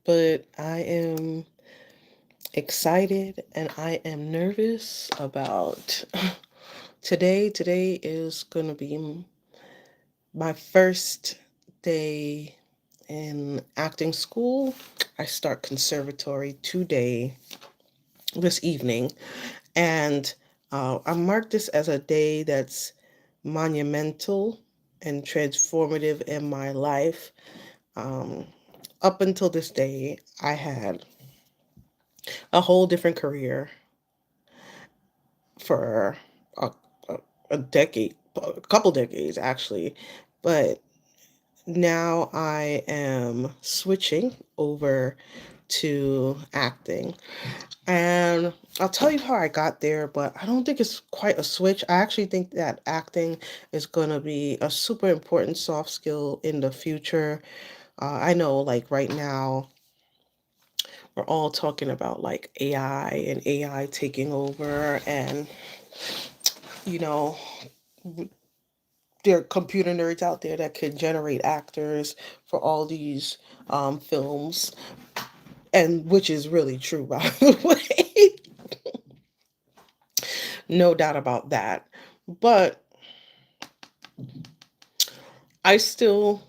but I am excited and I am nervous about today. Today is going to be my first day in acting school. I start conservatory today, this evening, and I mark this as a day that's monumental and transformative in my life. Um, Up until this day, I had a whole different career for a, a, a decade, a couple decades actually, but now I am switching over to acting. And I'll tell you how I got there, but I don't think it's quite a switch. I actually think that acting is going to be a super important soft skill in the future. I know, like, right now, we're all talking about like AI and AI taking over, and you know, there are computer nerds out there that could generate actors for all these films, and which is really true, by the way. No doubt about that. But I still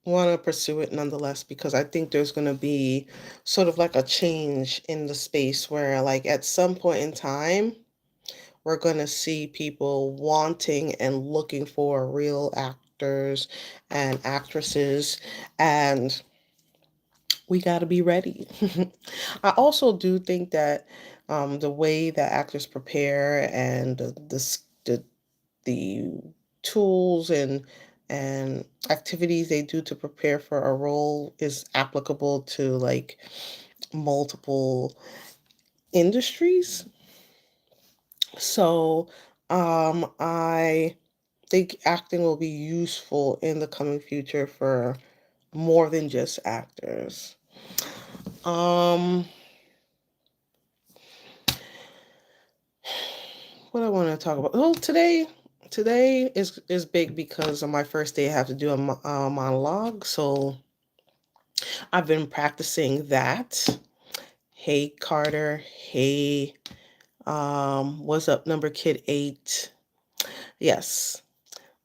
want to pursue it nonetheless because I think there's going to be sort of like a change in the space where, like, at some point in time, we're going to see people wanting and looking for real actors and actresses, and we got to be ready. I also do think that the way that actors prepare and the tools and activities they do to prepare for a role is applicable to like multiple industries. So I think acting will be useful in the coming future for more than just actors. Um, what I want to talk about? Well, today is big because on my first day I have to do a monologue. So I've been practicing that. Hey Carter, hey, what's up, number kid 8? Yes.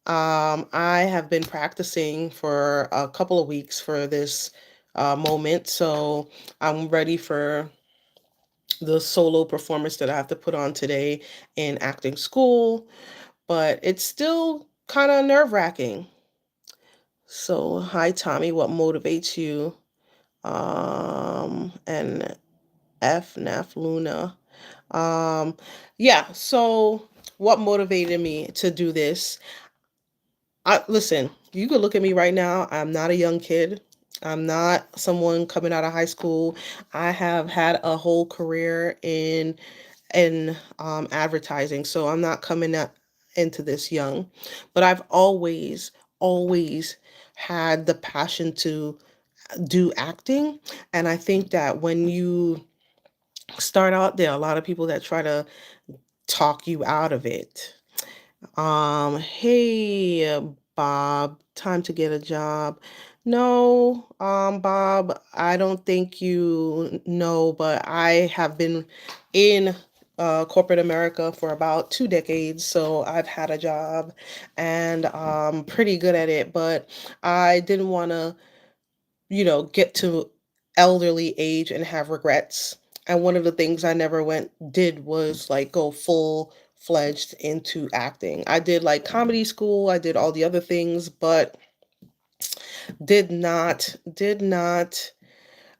I have been practicing for a couple of weeks for this moment, so I'm ready for the solo performance that I have to put on today in acting school, but it's still kind of nerve wracking. So, hi Tommy, what motivates you? And F Luna. Um, yeah, so what motivated me to do this? Listen, you could look at me right now. I'm not a young kid. I'm not someone coming out of high school. I have had a whole career in advertising, so I'm not coming into this young. But I've always had the passion to do acting, and I think that when you start out, there are a lot of people that try to talk you out of it. Hey, Bob, time to get a job. No, Bob, I don't think you know, but I have been in corporate America for about 2 decades, so I've had a job and I'm pretty good at it, but I didn't want to, get to elderly age and have regrets. And one of the things I never went did was like go full fledged into acting. I did like comedy school, I did all the other things, but did not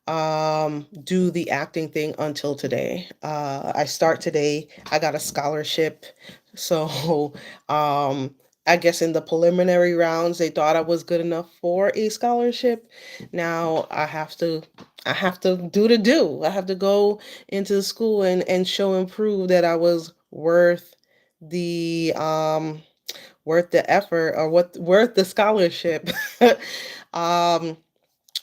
do the acting thing until today. I start today. I got a scholarship. So um I guess in the preliminary rounds they thought I was good enough for a scholarship. Now I have to do the do. I have to go into the school and show and prove that I was the worth the effort, or what worth the scholarship. um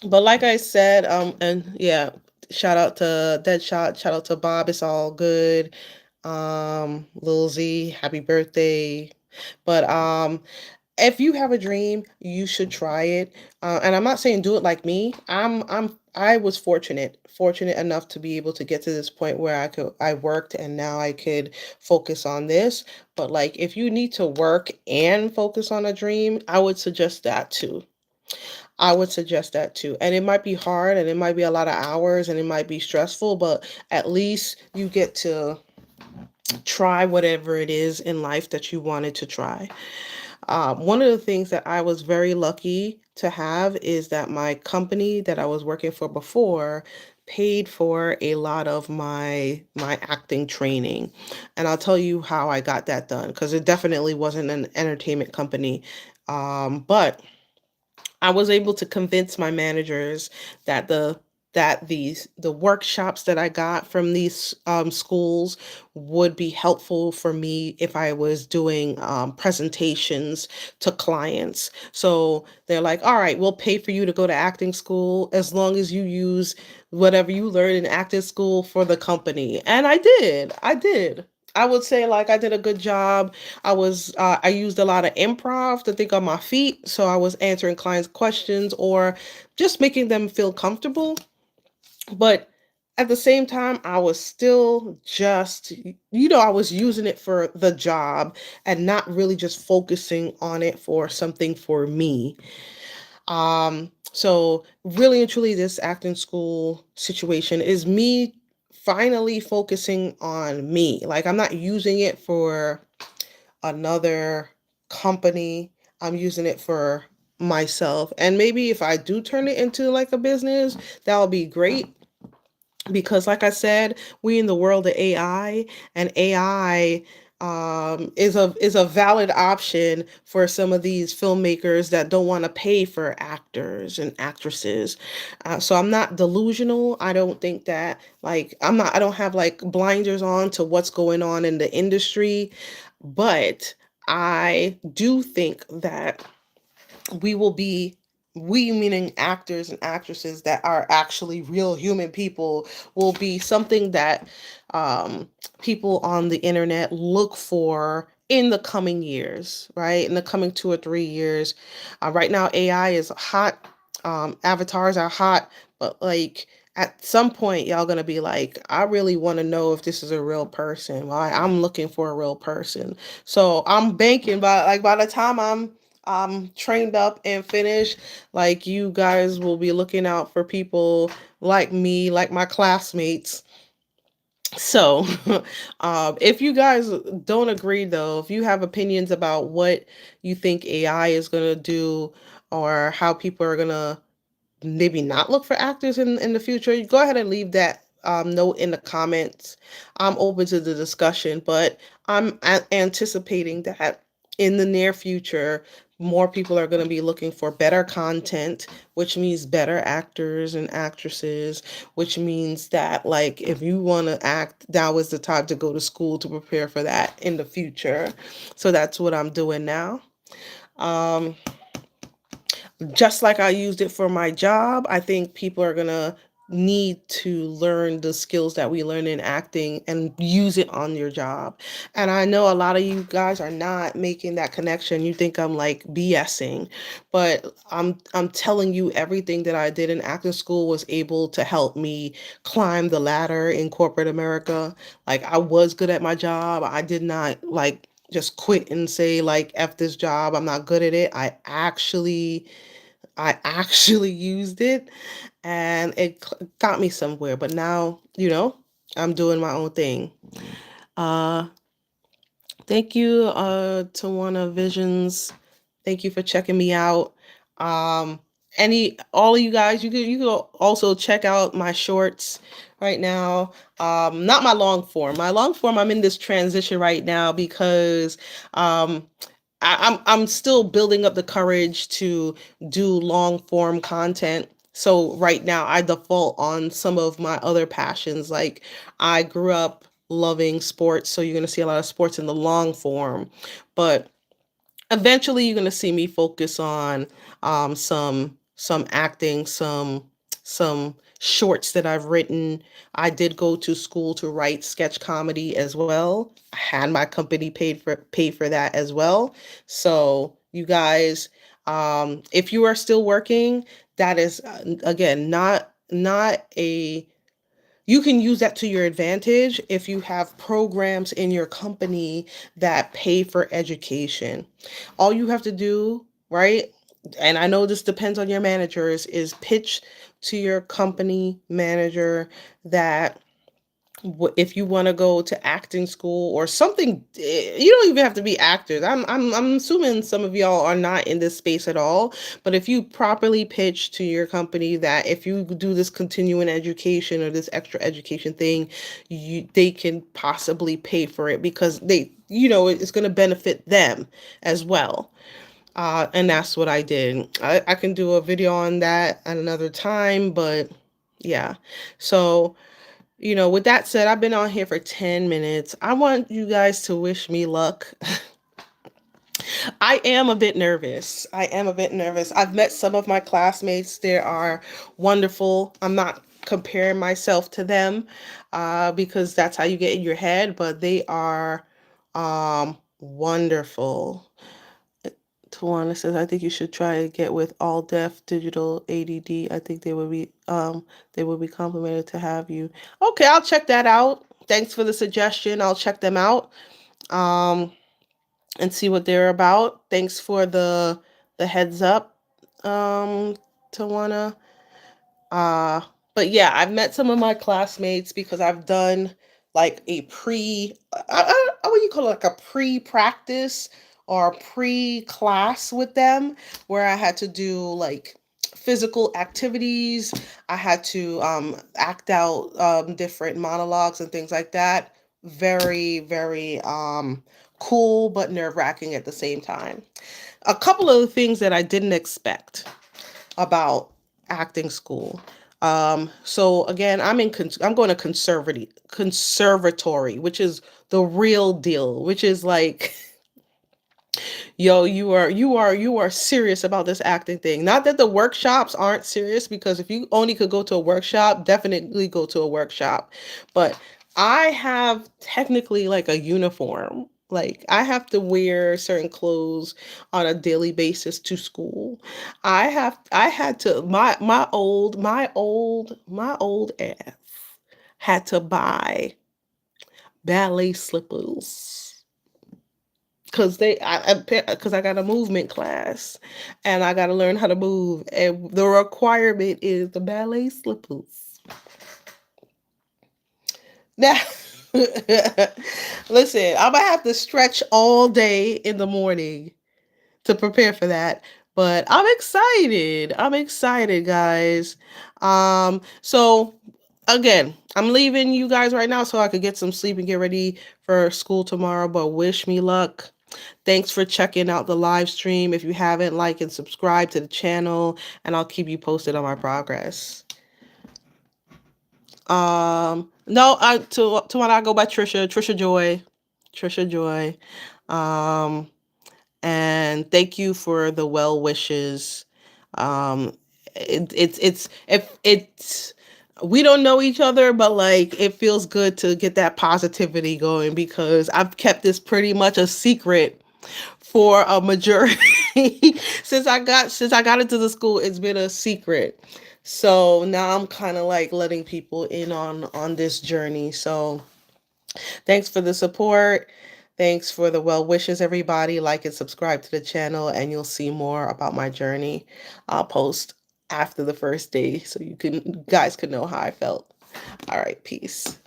but like I said, and yeah, shout out to Deadshot, shout out to Bob, it's all good. Lil Z, happy birthday. But if you have a dream, you should try it. And I'm not saying do it like me. I'm I was fortunate enough to be able to get to this point where I worked and now I could focus on this. But like if you need to work and focus on a dream, I would suggest that too. I would suggest that too. And it might be hard and it might be a lot of hours and it might be stressful, but at least you get to try whatever it is in life that you wanted to try. One of the things that I was very lucky to have is that my company that I was working for before paid for a lot of my acting training. And I'll tell you how I got that done because it definitely wasn't an entertainment company. But I was able to convince my managers that the workshops that I got from these schools would be helpful for me if I was doing presentations to clients. So they're like, "All right, we'll pay for you to go to acting school as long as you use whatever you learned in acting school for the company." And I did. I did. I would say like I did a good job. I used a lot of improv to think on my feet, so I was answering clients' questions or just making them feel comfortable. But at the same time, I was still just I was using it for the job and not really just focusing on it for something for me. So really and truly this acting school situation is me finally focusing on me. Like I'm not using it for another company. I'm using it for myself. And maybe if I do turn it into like a business, that'll be great because like I said, we in the world of AI and AI is a valid option for some of these filmmakers that don't want to pay for actors and actresses. So I'm not delusional. I don't think that like I don't have like blinders on to what's going on in the industry, but I do think that we will be we meaning actors and actresses that are actually real human people will be something that um, people on the internet look for in the coming years, right? In the coming 2 or 3 years. Right now, AI is hot. Avatars are hot, but like at some point, y'all gonna be like, I really want to know if this is a real person. Why I'm looking for a real person. So I'm banking by the time I'm trained up and finished, like you guys will be looking out for people like me, like my classmates. So, if you guys don't agree though, if you have opinions about what you think AI is gonna do or how people are gonna maybe not look for actors in the future, you go ahead and leave that note in the comments. I'm open to the discussion, but anticipating that in the near future, more people are going to be looking for better content, which means better actors and actresses, which means that like if you want to act, now is the time to go to school to prepare for that in the future. So that's what I'm doing now. Um, just like I used it for my job, I think people are gonna need to learn the skills that we learn in acting and use it on your job. And I know a lot of you guys are not making that connection. You think I'm like BSing, but I'm telling you everything that I did in acting school was able to help me climb the ladder in corporate America. Like I was good at my job. I did not like just quit and say like F this job, I'm not good at it. I actually used it and it got me somewhere. But now, I'm doing my own thing. Uh, Thank you, Tawana Visions. Thank you for checking me out. Um, all of you guys, you could also check out my shorts right now. Not my long form. My long form, I'm in this transition right now because um I'm still building up the courage to do long form content. So right now I default on some of my other passions. Like I grew up loving sports, so you're gonna see a lot of sports in the long form. But eventually you're going to see me focus on some acting, some shorts that I've written. I did go to school to write sketch comedy as well. I had my company pay for that as well. So you guys, if you are still working, that is again not not a you can use that to your advantage if you have programs in your company that pay for education. All you have to do, right? And I know this depends on your managers, is pitch to your company manager that if you want to go to acting school or something, you don't even have to be actors. I'm assuming some of y'all are not in this space at all, but if you properly pitch to your company that if you do this continuing education or this extra education thing, they can possibly pay for it because it's going to benefit them as well. And that's what I did. I can do a video on that at another time, but yeah. So with that said, I've been on here for 10 minutes. I want you guys to wish me luck. I am a bit nervous. I am a bit nervous. I've met some of my classmates. They are wonderful. I'm not comparing myself to them because that's how you get in your head, but they are wonderful. Tawana says, I think you should try to get with All Deaf Digital ADD. I think they would be complimented to have you. Okay, I'll check that out. Thanks for the suggestion. I'll check them out um and see what they're about. Thanks for the heads up, Tawana. Uh, but yeah, I've met some of my classmates because I've done like a what do you call it, like a pre-practice or pre-class with them where I had to do like physical activities. I had to act out different monologues and things like that. Very, very cool, but nerve-wracking at the same time. A couple of the things that I didn't expect about acting school. So again, I'm going to conservatory, which is the real deal, which is like, yo, you are serious about this acting thing. Not that the workshops aren't serious, because if you only could go to a workshop, definitely go to a workshop. But I have technically like a uniform. Like I have to wear certain clothes on a daily basis to school. I had to my old ass had to buy ballet slippers because I got a movement class and I got to learn how to move, and the requirement is the ballet slippers. Now, listen, I'm gonna have to stretch all day in the morning to prepare for that. But I'm excited. I'm excited, guys. So again, I'm leaving you guys right now so I could get some sleep and get ready for school tomorrow. But wish me luck. Thanks for checking out the live stream. If you haven't, like and subscribe to the channel, and I'll keep you posted on my progress. No, to when I go by Trisha Joy, Trisha Joy. Um, and thank you for the well wishes. It's if it's we don't know each other, but like it feels good to get that positivity going because I've kept this pretty much a secret for a majority since I got into the school. It's been a secret. So now I'm kind of like letting people in on this journey. So thanks for the support. Thanks for the well wishes, everybody. Like and subscribe to the channel, and you'll see more about my journey. I'll post after the first day so you guys can know how I felt. All right, peace.